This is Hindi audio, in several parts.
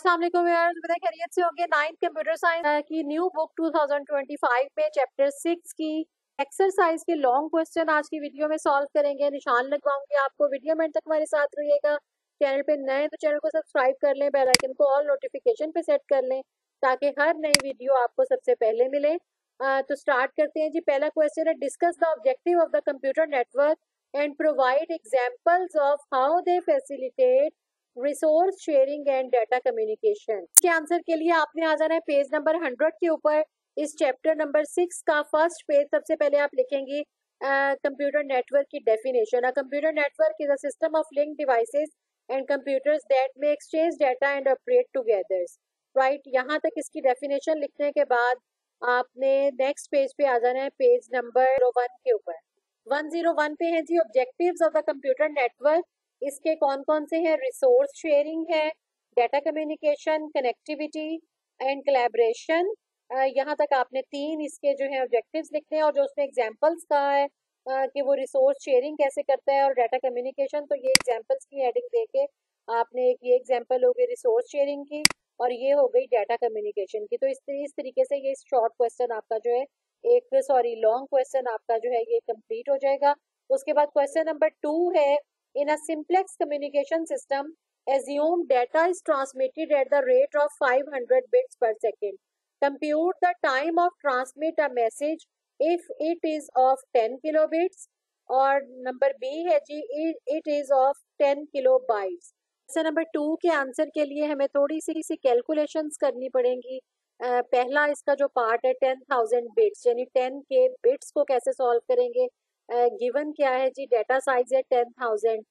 अस्सलाम वालेकुम यार, बड़ा खैरियत से होंगे। 9th कंप्यूटर साइंस की न्यू बुक 2025 में चैप्टर 6 की एक्सरसाइज के लॉन्ग क्वेश्चन आज की वीडियो में सॉल्व करेंगे। निशान लगवाऊंगी आपको, वीडियो में तक हमारे साथ रहिएगा। चैनल पे नए तो चैनल को सब्सक्राइब कर लें, बेल आइकन को ऑल नोटिफिकेशन पे सेट कर लें ताकि हर नई वीडियो आपको सबसे पहले मिले। तो स्टार्ट करते हैं जी। पहला क्वेश्चन है, discuss the objective of the computer network and provide examples of how they facilitate resource sharing and data communication. इसके आंसर के लिए आपने आ जाना है पेज नंबर 100 के ऊपर। इस चैप्टर नंबर 6 का फर्स्ट पेज सबसे पहले आप लिखेंगे कंप्यूटर नेटवर्क की definition. A computer network is a system of link devices and computers that may exchange data and operate together. Right, यहाँ तक इसकी डेफिनेशन लिखने के बाद आपने नेक्स्ट पेज पे आ जाना है, पेज नंबर 1 के ऊपर। 101 पे है ji objectives of the computer network. इसके कौन कौन से हैं? रिसोर्स शेयरिंग है, data communication, connectivity and collaboration. यहाँ तक आपने 3 इसके जो है ऑब्जेक्टिव्स लिखने हैं और जो उसने एग्जांपल्स कहा है कि वो रिसोर्स शेयरिंग कैसे करता है और डाटा कम्युनिकेशन, तो ये एग्जांपल्स की हेडिंग देके आपने एक ये एग्जांपल हो गई रिसोर्स शेयरिंग की और ये हो गई डाटा कम्युनिकेशन की। तो इस तरीके से ये शॉर्ट क्वेश्चन आपका जो है लॉन्ग क्वेश्चन आपका जो है ये कंप्लीट हो जाएगा। उसके बाद क्वेश्चन नंबर 2 है, in a simplex communication system, assume data is transmitted at the rate of 500 bits per second. Compute the time of transmit a message if it is of 10 kilobits. और नंबर बी है जी, it is of 10 kilobytes. Question number 2 के आंसर के लिए हमें थोड़ी सी कैलकुलेशंस करनी पड़ेंगी। पहला इसका जो पार्ट है 10,000 बिट्स, यानी 10 के बिट्स को कैसे सॉल्व करेंगे। गिवन क्या है जी, डाटा साइज है 10,000,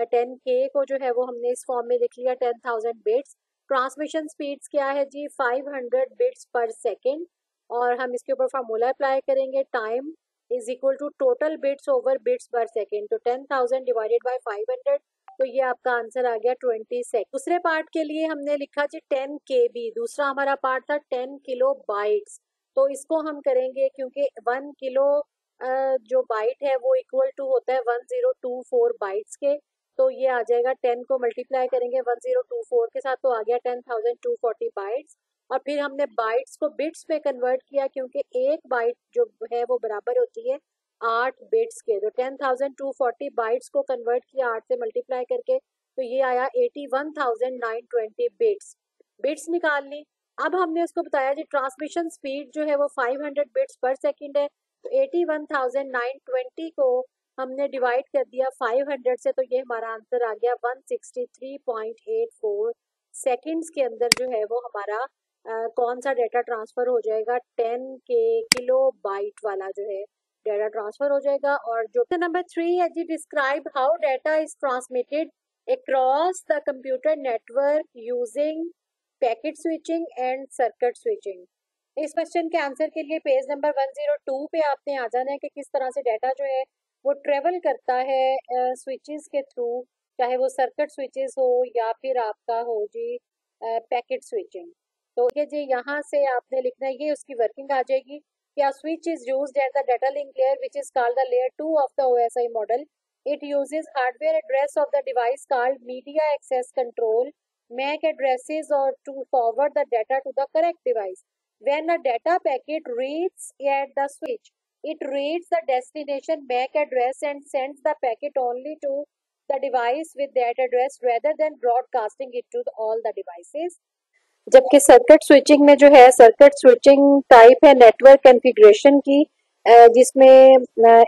10K को जो है वो हमने इस फॉर्म में लिख लिया 10,000 बिट्स। ट्रांसमिशन स्पीड्स क्या है जी, 500 बिट्स पर सेकेंड और हम इसके ऊपर फार्मूला अप्लाई करेंगे, time is equal to total bits over bits per second. तो 10,000 डिवाइडेड बाय 500, तो ये आपका आंसर आ गया 20 सेकेंड। दूसरे पार्ट के लिए हमने लिखा जी 10 KB, दूसरा हमारा पार्ट था 10 किलो बाइट्स। तो इसको हम करेंगे क्योंकि 1 किलो जो बाइट है वो इक्वल टू होता है 1024 बाइट्स के। तो ये आ जाएगा 10 को मल्टीप्लाई करेंगे 1024 के साथ, तो आ गया 10,240 बाइट्स। और फिर हमने बाइट्स को बिट्स में कन्वर्ट किया क्योंकि एक बाइट जो है वो बराबर होती है 8 बिट्स के। तो 10,240 बाइट्स को कन्वर्ट किया 8 से मल्टीप्लाई करके, तो ये आया 81,920 बिट्स निकाल ली। अब हमने उसको बताया जी ट्रांसमिशन स्पीड जो है वो 500 बिट्स पर सेकेंड है। तो 81,920 को हमने डिवाइड कर दिया 500 से, तो ये हमारा आंसर आ गया 163.84 सेकंड्स के अंदर जो है वो हमारा कौन सा डाटा ट्रांसफर हो जाएगा, 10K किलो बाइट वाला जो है डाटा ट्रांसफर हो जाएगा। और जो नंबर 3 है ji, describe how data is transmitted across the computer network using packet switching and circuit switching. इस क्वेश्चन के आंसर के लिए पेज नंबर 102 पे आपने आ जाना है कि किस तरह से डाटा जो है वो ट्रेवल करता है स्विचेस के थ्रू, चाहे वो सर्किट स्विचेस हो या फिर आपका हो जी पैकेट स्विचिंग। तो ये जी यहाँ से आपने लिखना है, ये उसकी वर्किंग आ जाएगी कि switch is used at the data link layer which is called the layer 2 of the OSI model. It uses hardware address of the device called media access control MAC addresses or to forward the data to the correct device. When a data packet reaches at the switch, it reads the destination MAC address and sends the packet only to the device with that address rather than broadcasting it to all the devices. जबकि सर्किट स्विचिंग में जो है, सर्किट स्विचिंग टाइप है नेटवर्क कॉन्फ़िगरेशन की, जिसमें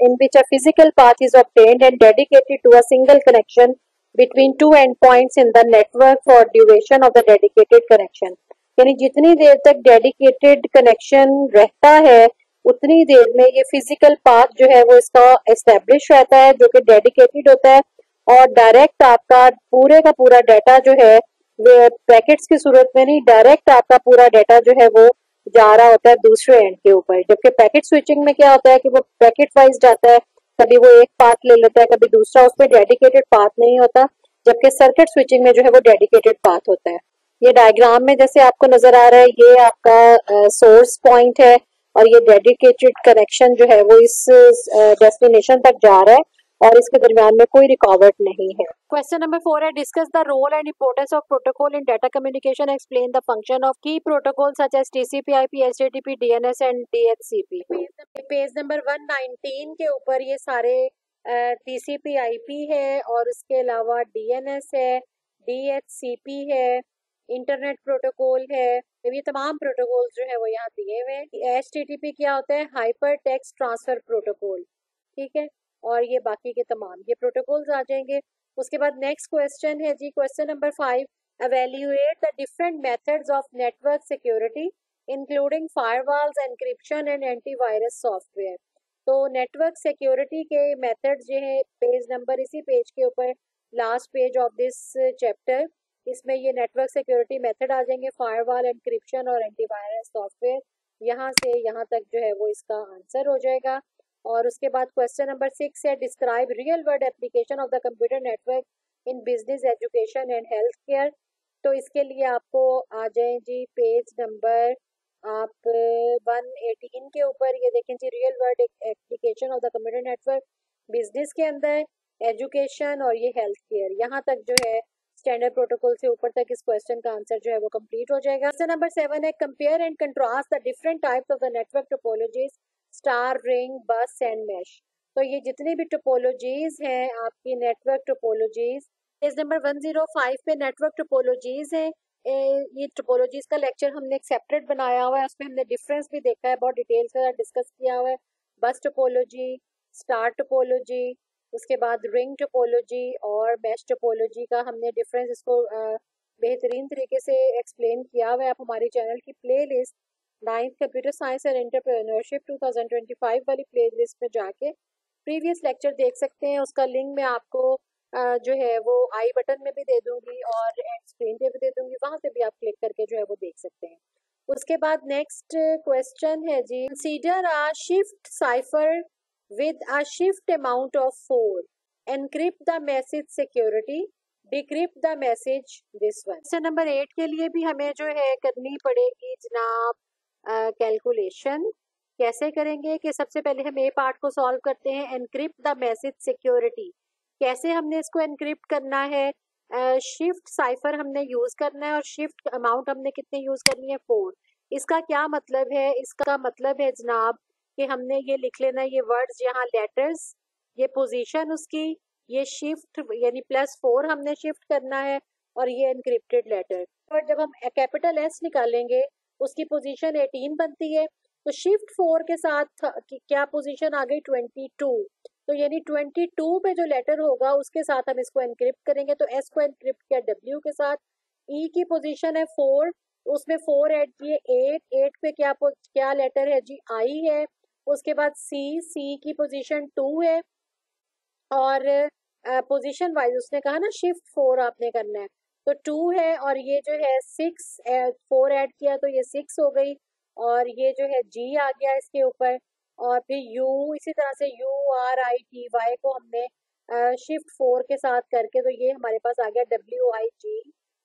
in which a physical path is obtained and dedicated to a single connection between two endpoints in the network for duration of the dedicated connection. यानी जितनी देर तक डेडिकेटेड कनेक्शन रहता है उतनी देर में ये फिजिकल पाथ जो है वो इसका एस्टेब्लिश रहता है, जो कि डेडिकेटेड होता है और डायरेक्ट आपका पूरे का पूरा डाटा जो है पैकेट्स की सूरत में नहीं, डायरेक्ट आपका पूरा डाटा जो है वो जा रहा होता है दूसरे एंड के ऊपर। जबकि पैकेट स्विचिंग में क्या होता है कि वो पैकेट वाइज जाता है, कभी वो एक पाथ ले लेता है कभी दूसरा, उसमें डेडिकेटेड पाथ नहीं होता। जबकि सर्किट स्विचिंग में जो है वो डेडिकेटेड पाथ होता है। ये डायग्राम में जैसे आपको नजर आ रहा है, ये आपका सोर्स पॉइंट है और ये डेडिकेटेड कनेक्शन जो है वो इस डेस्टिनेशन तक जा रहा है और इसके दरमियान में कोई रुकावट नहीं है। क्वेश्चन नंबर 4 है, discuss the role and importance of protocol in data communication, explain the function of key protocol such as TCP, IP, HTTP, DNS and DHCP. Page number 119 के ऊपर ये सारे टीसीपी आईपी है और उसके अलावा डीएनएस है, डीएचसीपी है, इंटरनेट प्रोटोकॉल है। ये तमाम प्रोटोकॉल जो है वो यहाँ दिए हुए हैं। एचटीटीपी क्या होता है? हाइपर टेक्स्ट ट्रांसफर प्रोटोकॉल, ठीक है। और ये बाकी के तमाम ये प्रोटोकॉल्स आ जाएंगे। उसके बाद नेक्स्ट क्वेश्चन है जी, question number 5, evaluate the different methods of network security including firewalls, encryption and antivirus software। तो नेटवर्क सिक्योरिटी के मेथड्स जो है पेज नंबर इसी पेज के ऊपर last page of this chapter, इसमें ये नेटवर्क सिक्योरिटी मेथड आ जाएंगे, फायरवॉल, एनक्रिप्शन और एंटीवायरस सॉफ्टवेयर। यहाँ से यहाँ तक जो है वो इसका आंसर हो जाएगा। और उसके बाद क्वेश्चन नंबर 6 है, describe real world application of the computer network in business, education and health care. तो इसके लिए आपको आ जाए जी पेज नंबर आप 118 के ऊपर, ये देखें ji, real world application of the computer network business के अंदर, एजुकेशन और ये हेल्थ केयर, यहाँ तक जो है स्टैंडर्ड प्रोटोकॉल से ऊपर तक इस क्वेश्चन का आंसर जो है वो कंप्लीट हो जाएगा। क्वेश्चन नंबर 7 है, compare and contrast the different types of the network topologies, star, ring, बस एंड मैश। तो ये जितनी भी टोपोलॉजीज हैं आपकी नेटवर्क टोपोलॉजीज, पेज नंबर 105 पे नेटवर्क टोपोलॉजीज है। ये टोपोलॉजीज का लेक्चर हमने एक सेपरेट बनाया हुआ है, उसमें हमने डिफरेंस भी देखा है, बहुत डिटेल्स के साथ डिस्कस किया हुआ है। बस टोपोलॉजी, स्टार टोपोलॉजी, उसके बाद रिंग टोपोलॉजी और मैश टोपोलॉजी का हमने डिफरेंस इसको बेहतरीन तरीके से एक्सप्लेन किया हुआ है। आप हमारे चैनल की play list 9th computer science and entrepreneurship 2025 वाली प्ले लिस्ट में जाके प्रीवियस लेक्चर देख सकते हैं। उसका लिंक मैं आपको जो है वो आई बटन में भी दे दूंगी और एंड स्क्रीन पे भी दे दूंगी, वहां से भी आप क्लिक करके जो है वो देख सकते हैं। उसके बाद नेक्स्ट क्वेश्चन है ji, consider a shift cipher with a shift amount of 4, encrypt the message security, decrypt the message this one. Question number 8 के लिए भी हमें जो है करनी पड़ेगी जनाब कैलकुलेशन। कैसे करेंगे कि सबसे पहले हम ए पार्ट को सॉल्व करते हैं, एनक्रिप्ट द मैसेज सिक्योरिटी। कैसे हमने इसको एनक्रिप्ट करना है? शिफ्ट साइफर हमने यूज करना है और शिफ्ट अमाउंट हमने कितनी यूज करनी है? 4। इसका क्या मतलब है? इसका मतलब है जनाब कि हमने ये लिख लेना है, ये वर्ड्स यहाँ लेटर्स, ये पोजीशन उसकी, ये शिफ्ट यानी +4 हमने शिफ्ट करना है और ये एनक्रिप्टेड लेटर। और जब हम कैपिटल एस निकालेंगे उसकी पोजीशन 18 बनती है, तो शिफ्ट 4 के साथ क्या पोजीशन आ गई? 22। तो यानी 22 पे जो लेटर होगा उसके साथ हम इसको एनक्रिप्ट करेंगे। तो एस को एनक्रिप्ट किया डब्ल्यू के साथ, ई की पोजीशन है 4, उसमें 4 ऐड किए 8 पे क्या लेटर है जी? आई है। उसके बाद सी की पोजीशन 2 है और पोजीशन वाइज उसने कहा ना शिफ्ट 4 आपने करना है, तो 2 है और ये जो है 6, 4 ऐड किया तो ये 6 हो गई और ये जो है जी आ गया इसके ऊपर और फिर यू, इसी तरह से URITY को हमने शिफ्ट 4 के साथ करके तो ये हमारे पास आ गया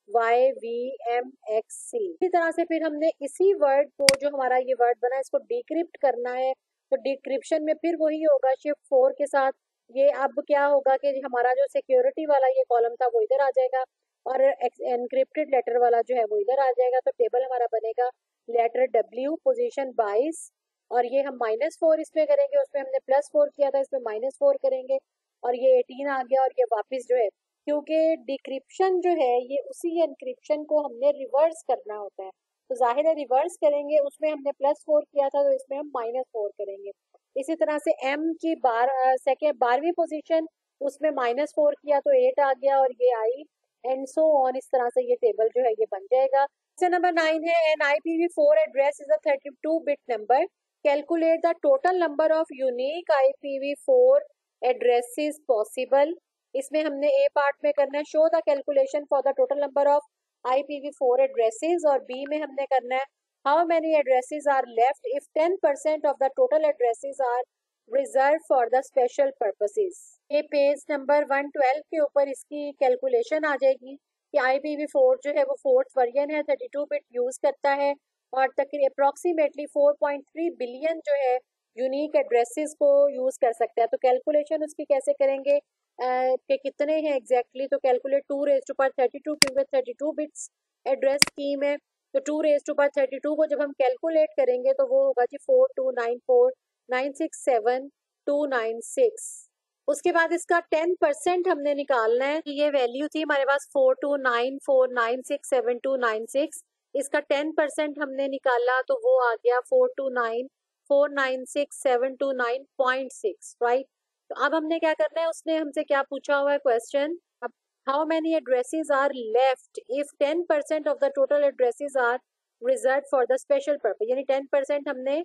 WIGYVMXC। इसी तरह से फिर हमने इसी वर्ड को, जो हमारा ये वर्ड बना, इसको डिक्रिप्ट करना है। तो डिक्रिप्शन में फिर वही होगा शिफ्ट 4 के साथ। ये अब क्या होगा कि हमारा जो सिक्योरिटी वाला ये कॉलम था वो इधर आ जाएगा और एनक्रिप्टेड लेटर वाला जो है वो इधर आ जाएगा। तो टेबल हमारा बनेगा लेटर W पोजीशन 22 और ये हम -4 इसमें करेंगे, उसमें हमने +4 किया था, इसमें -4 करेंगे और ये 18 आ गया और ये वापस जो है, क्योंकि डिक्रिप्शन जो है ये उसी एनक्रिप्शन को हमने रिवर्स करना होता है, तो जाहिर है रिवर्स करेंगे, उसमें हमने +4 किया था तो इसमें हम -4 करेंगे। इसी तरह से M की 12वीं पोजीशन, उसमें -4 किया तो 8 आ गया और ये आई एंड सो ऑन। इस तरह से ये टेबल जो है ये बन जाएगा। क्वेश्चन नंबर 9 है, an IPv4 address is a 32 bit number, calculate the total number of unique IPv4 addresses possible. इसमें हमने ए पार्ट में करना है, show the calculation for the total number of IPv4 addresses और बी में हमने करना है how many addresses are left if 10% of the total addresses are reserve for the special purposes. ये पेज नंबर 112 के ऊपर इसकी कैलकुलेशन आ जाएगी कि IPv4 जो है वो 4th वर्जन है, 32 बिट यूज करता है और तकरीबन अप्रॉक्सीमेटली 4.3 बिलियन जो है यूनिक एड्रेसेस को यूज कर सकते हैं। तो कैलकुलेशन उसकी कैसे करेंगे कि कितने हैं एग्जैक्टली, तो कैलकुलेट 2 रेज टू पावर 32 क्योंकि 32 बिट्स एड्रेस स्कीम है। तो 2 रेज टू पावर 32 को जब हम कैलकुलेट करेंगे तो वो होगा जी 4294967296। उसके बाद इसका 10% हमने निकालना है। ये वैल्यू थी हमारे पास 4294967296। इसका 10% हमने निकाला तो वो आ गया 429,496,729.6, राइट। तो अब हमने क्या करना है, उसने हमसे क्या पूछा हुआ है क्वेश्चन, अब how many addresses are left if 10% of the total addresses are reserve for the special purpose, यानी 10% हमने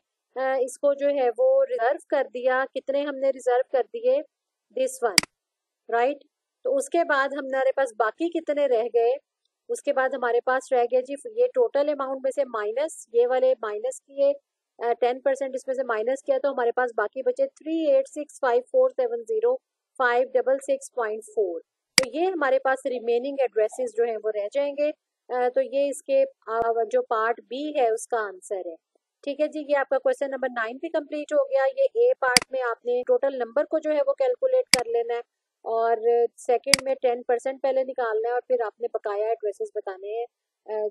इसको जो है वो रिजर्व कर दिया। कितने हमने रिजर्व कर दिए, दिस वन, राइट। तो उसके बाद हमारे पास बाकी कितने रह गए, उसके बाद हमारे पास रह गया जी ये टोटल अमाउंट में से माइनस ये वाले माइनस किए, 10% इसमें से माइनस किया तो हमारे पास बाकी बचे 3865470566.4। तो ये हमारे पास रिमेनिंग एड्रेसेस जो हैं वो रह जाएंगे। तो ये इसके जो पार्ट बी है उसका आंसर है। ठीक है जी, ये आपका क्वेश्चन नंबर 9 भी कंप्लीट हो गया। ये ए पार्ट में आपने टोटल नंबर को जो है वो कैलकुलेट कर लेना है और सेकंड में 10% पहले निकालना है और फिर आपने बकाया एड्रेसेस बताने हैं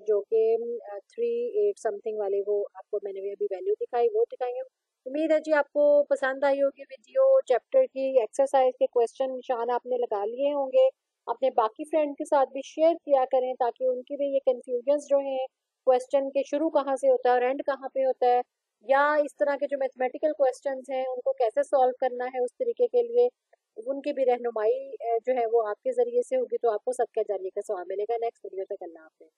जो कि 38 समथिंग वाले, वो आपको मैंने भी अभी वैल्यू दिखाई वो दिखाएंगे। उम्मीद है जी आपको पसंद आई होगी वीडियो। चैप्टर की एक्सरसाइज के क्वेश्चन निशान आपने लगा लिए होंगे। अपने बाकी फ्रेंड के साथ भी शेयर किया करें ताकि उनकी भी ये कन्फ्यूजन्स जो हैं क्वेश्चन के शुरू कहाँ से होता है और एंड कहाँ पे होता है, या इस तरह के जो मैथमेटिकल क्वेश्चंस हैं उनको कैसे सॉल्व करना है उस तरीके के लिए उनकी भी रहनुमाई जो है वो आपके जरिए से होगी। तो आपको सबका जारिए का सवाल मिलेगा। नेक्स्ट वीडियो तक अल्लाह हाफिज़।